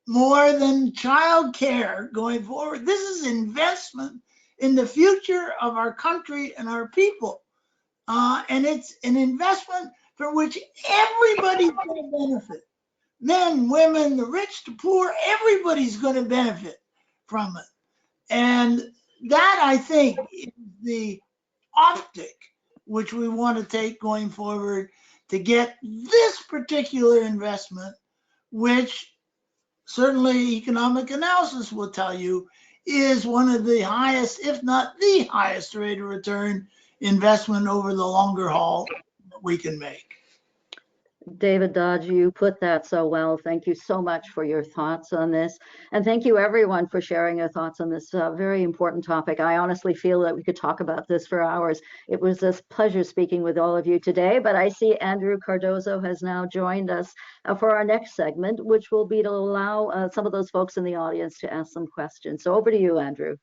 more than childcare going forward. This is investment in the future of our country and our people. And it's an investment for which everybody's going to benefit. Men, women, the rich, the poor, everybody's going to benefit from it. And that, I think, is the optic which we want to take going forward to get this particular investment, which certainly economic analysis will tell you is one of the highest, if not the highest rate of return investment over the longer haul that we can make. David Dodge, you put that so well. Thank you so much for your thoughts on this. And thank you everyone for sharing your thoughts on this very important topic. I honestly feel that we could talk about this for hours. It was a pleasure speaking with all of you today, but I see Andrew Cardozo has now joined us for our next segment, which will be to allow some of those folks in the audience to ask some questions. So over to you, Andrew.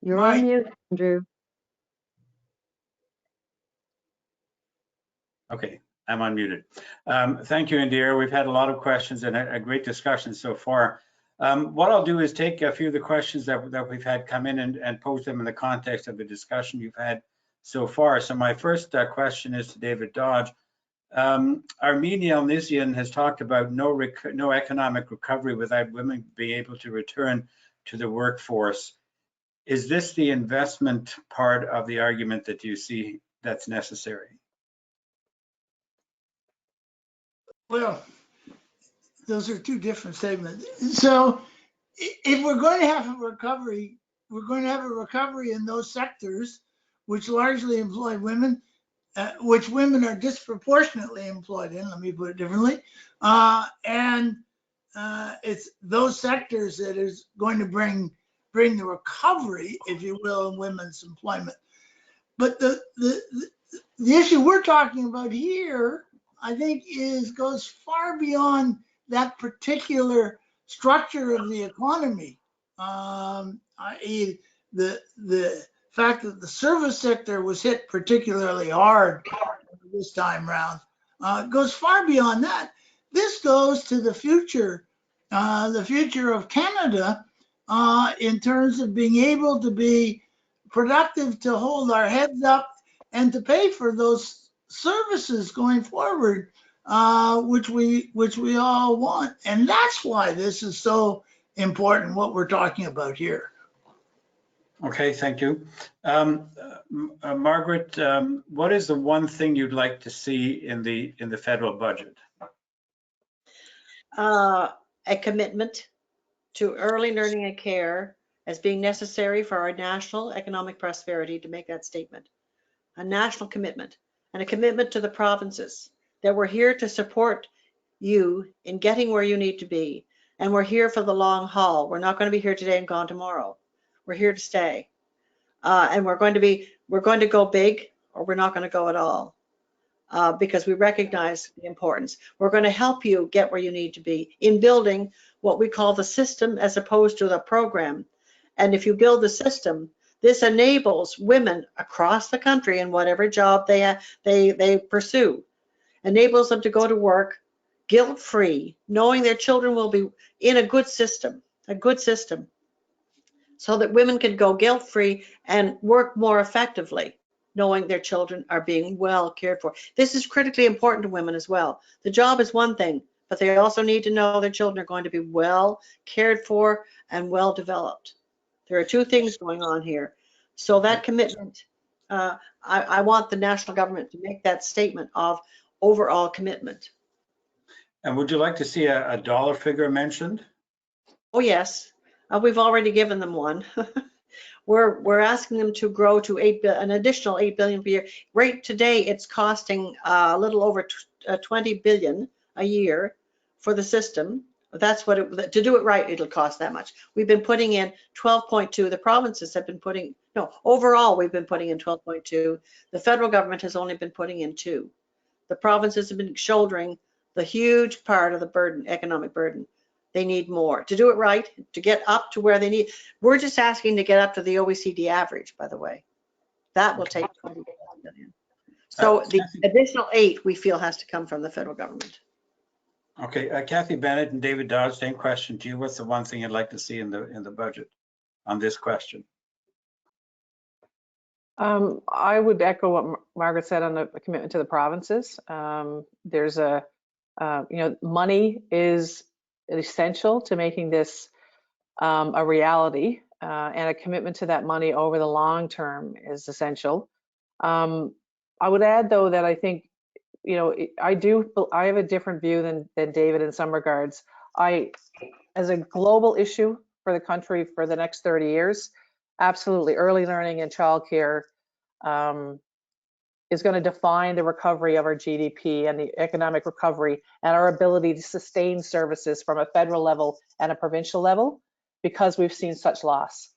You're on mute, Andrew. Okay, I'm unmuted. Thank you, Indira. We've had a lot of questions and a great discussion so far. What I'll do is take a few of the questions that we've had come in and pose them in the context of the discussion you've had so far. So my first question is to David Dodge. Armenia Alnisian has talked about no economic recovery without women being able to return to the workforce. Is this the investment part of the argument that you see that's necessary? Well, those are two different statements. So if we're going to have a recovery, we're going to have a recovery in those sectors which largely employ women, which women are disproportionately employed in, let me put it differently. It's those sectors that is going to bring the recovery, if you will, in women's employment. But the issue we're talking about here, I think, goes far beyond that particular structure of the economy. I.e., the fact that the service sector was hit particularly hard this time round goes far beyond that. This goes to the future of Canada in terms of being able to be productive, to hold our heads up, and to pay for those services going forward, which we all want. And that's why this is so important, what we're talking about here. Okay, thank you. Margaret, what is the one thing you'd like to see in the federal budget? A commitment to early learning and care as being necessary for our national economic prosperity, to make that statement. A national commitment, and a commitment to the provinces that we're here to support you in getting where you need to be. And we're here for the long haul. We're not going to be here today and gone tomorrow. We're here to stay. And we're going to go big, or we're not going to go at all, because we recognize the importance. We're going to help you get where you need to be in building what we call the system as opposed to the program. And if you build the system, this enables women across the country in whatever job they pursue, enables them to go to work guilt-free, knowing their children will be in a good system, so that women can go guilt-free and work more effectively, knowing their children are being well cared for. This is critically important to women as well. The job is one thing, but they also need to know their children are going to be well cared for and well developed. There are two things going on here. So that commitment, I want the national government to make that statement of overall commitment. And would you like to see a dollar figure mentioned? Oh, yes. We've already given them one. We're asking them to grow to an additional $8 billion per year. Right today, it's costing a little over $20 billion a year for the system, That's what to do it right, it'll cost that much. We've been putting in 12.2. The provinces have been putting, no, overall, we've been putting in 12.2. The federal government has only been putting in 2. The provinces have been shouldering the huge part of the burden, economic burden. They need more to do it right, to get up to where they need. We're just asking to get up to the OECD average, by the way. That will take 20 billion. So the additional 8 we feel has to come from the federal government. Okay, Kathy Bennett and David Dodge, same question to you. What's the one thing you'd like to see in the budget on this question? I would echo what Margaret said on the commitment to the provinces. There's money is essential to making this a reality, and a commitment to that money over the long term is essential. I would add, though, that I think, I have a different view than David in some regards. As a global issue for the country for the next 30 years, absolutely, early learning and childcare is going to define the recovery of our GDP and the economic recovery and our ability to sustain services from a federal level and a provincial level, because we've seen such loss.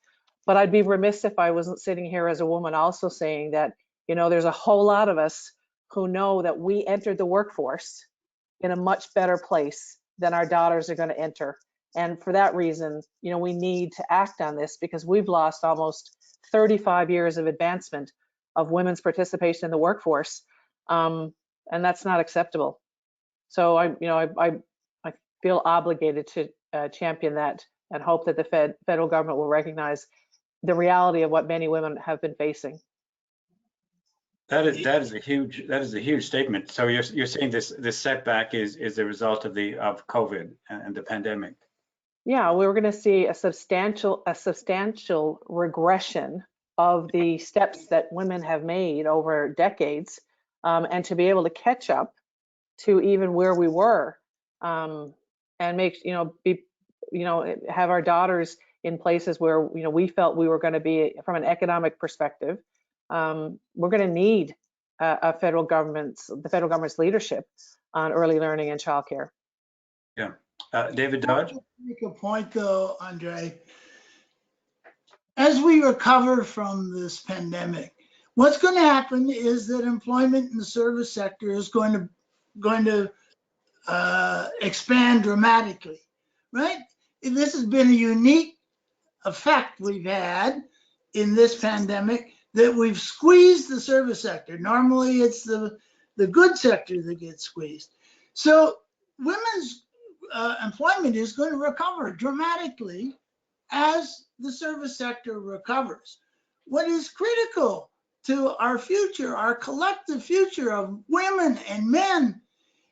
But I'd be remiss if I wasn't sitting here as a woman also saying that, there's a whole lot of us who know that we entered the workforce in a much better place than our daughters are going to enter. And for that reason, we need to act on this, because we've lost almost 35 years of advancement of women's participation in the workforce, and that's not acceptable. So I feel obligated to champion that and hope that the federal government will recognize the reality of what many women have been facing. That is a huge statement. So you're saying this setback is a result of COVID and the pandemic? Yeah, we're going to see a substantial regression of the steps that women have made over decades, and to be able to catch up to even where we were, and make have our daughters in places where we felt we were going to be from an economic perspective. We're going to need the federal government's leadership on early learning and childcare. Yeah, David Dodge. Make a point though, Andre. As we recover from this pandemic, what's going to happen is that employment in the service sector is going to expand dramatically, right? This has been a unique effect we've had in this pandemic, that we've squeezed the service sector. Normally it's the good sector that gets squeezed. So women's employment is going to recover dramatically as the service sector recovers. What is critical to our future, our collective future of women and men,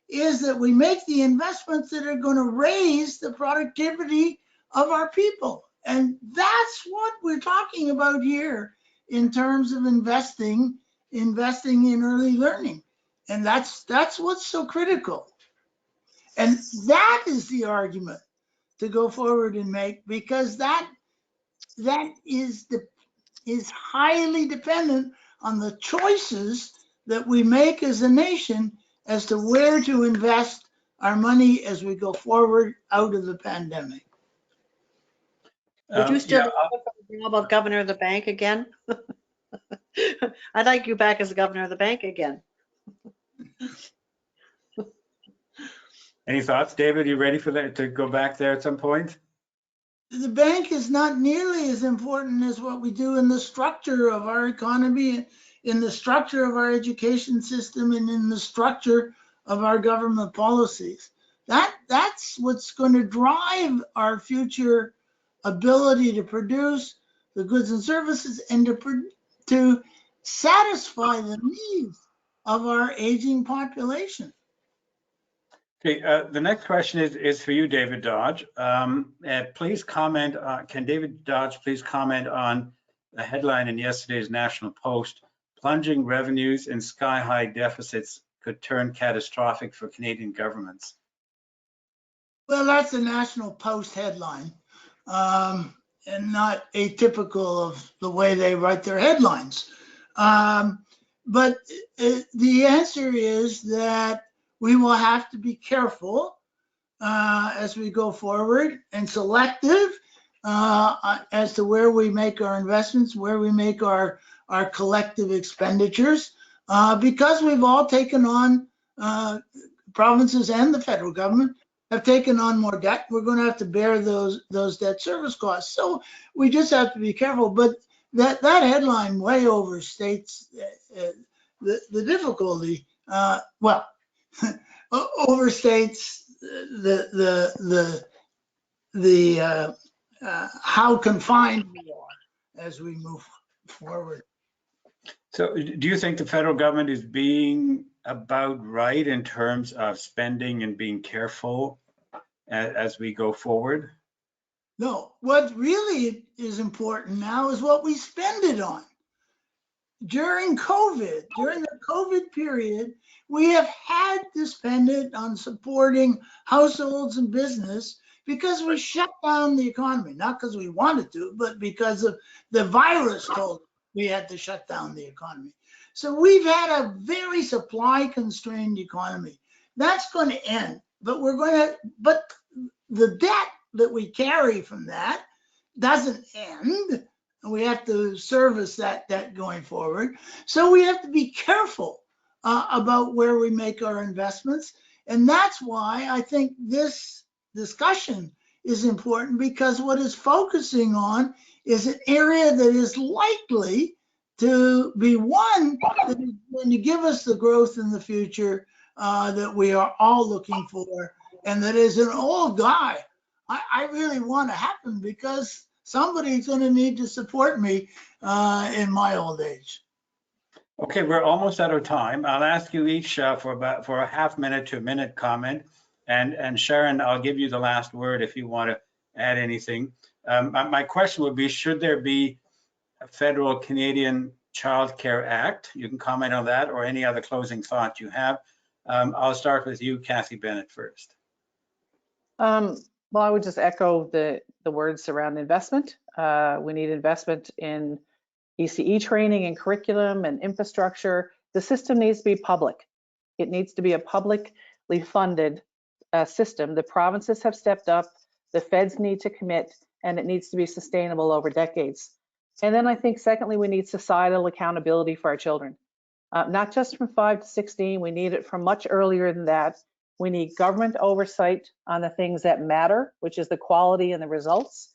is that we make the investments that are going to raise the productivity of our people. And that's what we're talking about here in terms of investing in early learning. And that's what's so critical. And that is the argument to go forward and make, because that is highly dependent on the choices that we make as a nation as to where to invest our money as we go forward out of the pandemic. Would you still be the job of governor of the bank again? I'd like you back as the governor of the bank again. Any thoughts, David? You ready for that, to go back there at some point? The bank is not nearly as important as what we do in the structure of our economy, in the structure of our education system, and in the structure of our government policies. That's what's going to drive our future ability to produce the goods and services and to satisfy the needs of our aging population. Okay, the next question is for you, David Dodge. Please comment, can David Dodge please comment on the headline in yesterday's National Post, plunging revenues and sky-high deficits could turn catastrophic for Canadian governments? Well, that's a National Post headline, and not atypical of the way they write their headlines. But the answer is that we will have to be careful as we go forward, and selective as to where we make our investments, where we make our collective expenditures, because we've all taken on, provinces and the federal government have taken on more debt. We're going to have to bear those debt service costs. So we just have to be careful. But that headline way overstates the difficulty. Well, overstates the how confined we are as we move forward. So do you think the federal government is being about right in terms of spending and being careful as we go forward? No, what really is important now is what we spend it on. During the COVID period, we have had to spend it on supporting households and business because we shut down the economy, not because we wanted to, but because of the virus told us we had to shut down the economy. So we've had a very supply constrained economy. That's going to end, but the debt that we carry from that doesn't end. We have to service that debt going forward. So we have to be careful about where we make our investments. And that's why I think this discussion is important, because what it's focusing on is an area that is likely to be one that is going to give us the growth in the future that we are all looking for. And that is an old guy. I really want to happen, because somebody's going to need to support me in my old age. Okay, we're almost out of time. I'll ask you each for a half minute to a minute comment. And Sharon, I'll give you the last word if you want to add anything. My question would be, should there be a federal Canadian Childcare Act? You can comment on that, or any other closing thoughts you have. I'll start with you, Kathy Bennett, first. Well, I would just echo the words around investment. We need investment in ECE training and curriculum and infrastructure. The system needs to be public. It needs to be a publicly funded system. The provinces have stepped up, the feds need to commit, and it needs to be sustainable over decades. And then I think secondly, we need societal accountability for our children. Not just from 5 to 16, we need it from much earlier than that. We need government oversight on the things that matter, which is the quality and the results.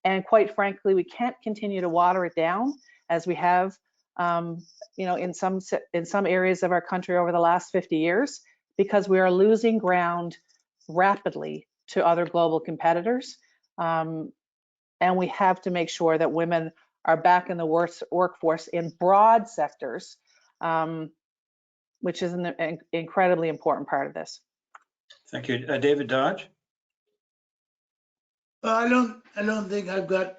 And quite frankly, we can't continue to water it down as we have, in some areas of our country over the last 50 years, because we are losing ground rapidly to other global competitors. And we have to make sure that women are back in the workforce in broad sectors, which is an incredibly important part of this. Thank you. David Dodge? Well, I don't think I've got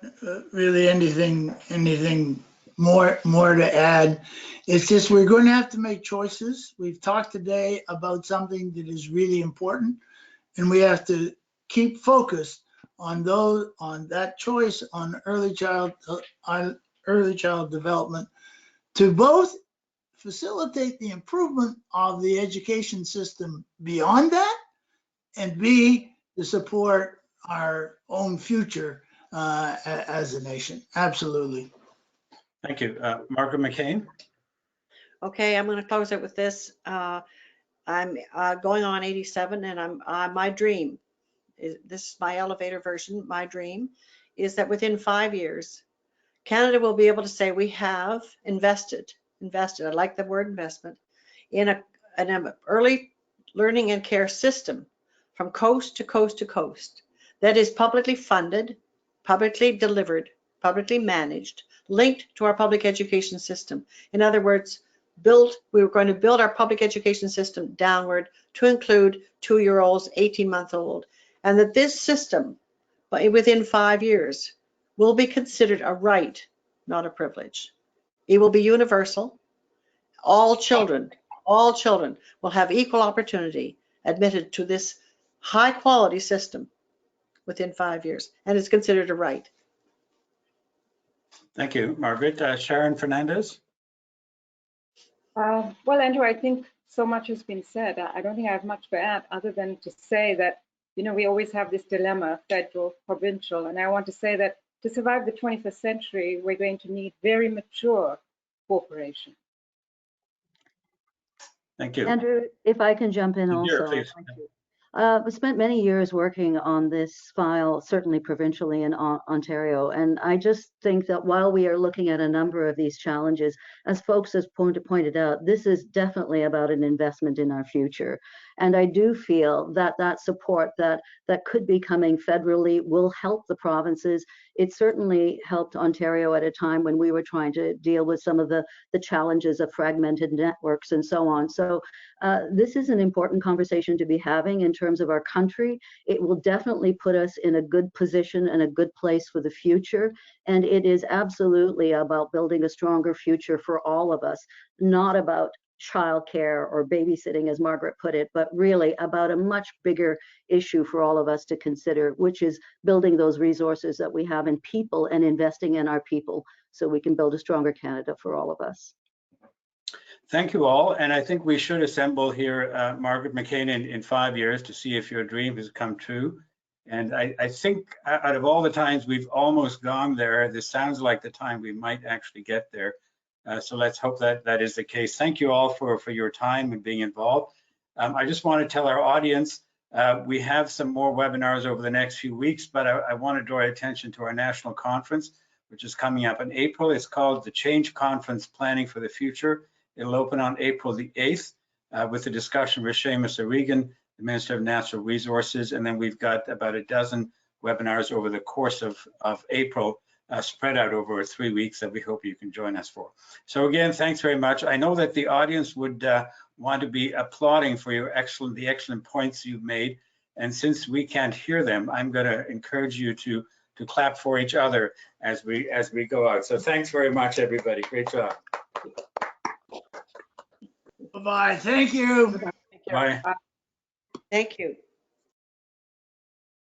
really anything more to add. It's just we're going to have to make choices. We've talked today about something that is really important, and we have to keep focused on that choice on early child development, to both facilitate the improvement of the education system beyond that, and B, to support our own future as a nation. Absolutely. Thank you. Margaret McCain? Okay, I'm going to close it with this. I'm going on 87, and my dream this is my elevator version. My dream is that within 5 years, Canada will be able to say we have invested. I like the word investment in an early learning and care system from coast to coast to coast that is publicly funded, publicly delivered, publicly managed, linked to our public education system. In other words, we were going to build our public education system downward to include 2-year-olds, 18-month-old, and that this system, within 5 years, will be considered a right, not a privilege. It will be universal. All children will have equal opportunity admitted to this high quality system within 5 years, and it's considered a right. Thank you, Margaret. Sharon Fernandez? Well, Andrew, I think so much has been said. I don't think I have much to add other than to say that You know, we always have this dilemma, federal, provincial, and I want to say that to survive the 21st century, we're going to need very mature cooperation. Thank you. Andrew, if I can jump in Sure, also. please. Thank you. I've spent many years working on this file, certainly provincially in Ontario, and I just think that while we are looking at a number of these challenges, as folks have pointed out, this is definitely about an investment in our future. And I do feel that that support that could be coming federally will help the provinces. It certainly helped Ontario at a time when we were trying to deal with some of the challenges of fragmented networks and so on. So this is an important conversation to be having in terms of our country. It will definitely put us in a good position and a good place for the future. And it is absolutely about building a stronger future for all of us, not about childcare or babysitting, as Margaret put it, but really about a much bigger issue for all of us to consider, which is building those resources that we have in people and investing in our people so we can build a stronger Canada for all of us. Thank you all. And I think we should assemble here, Margaret McCain, in 5 years to see if your dream has come true. And I think out of all the times we've almost gone there, this sounds like the time we might actually get there. So let's hope that that is the case. Thank you all for your time and being involved. I just want to tell our audience, we have some more webinars over the next few weeks, but I want to draw attention to our national conference, which is coming up in April. It's called the Change Conference Planning for the Future. It'll open on April the 8th with a discussion with Seamus O'Regan, the Minister of Natural Resources, and then we've got about a dozen webinars over the course of April, spread out over 3 weeks that we hope you can join us for. So again, thanks very much. I know that the audience would want to be applauding for the excellent points you've made, and since we can't hear them, I'm going to encourage you to clap for each other as we go out. So thanks very much, everybody. Great job. Bye-bye. Thank you. Bye. Thank you.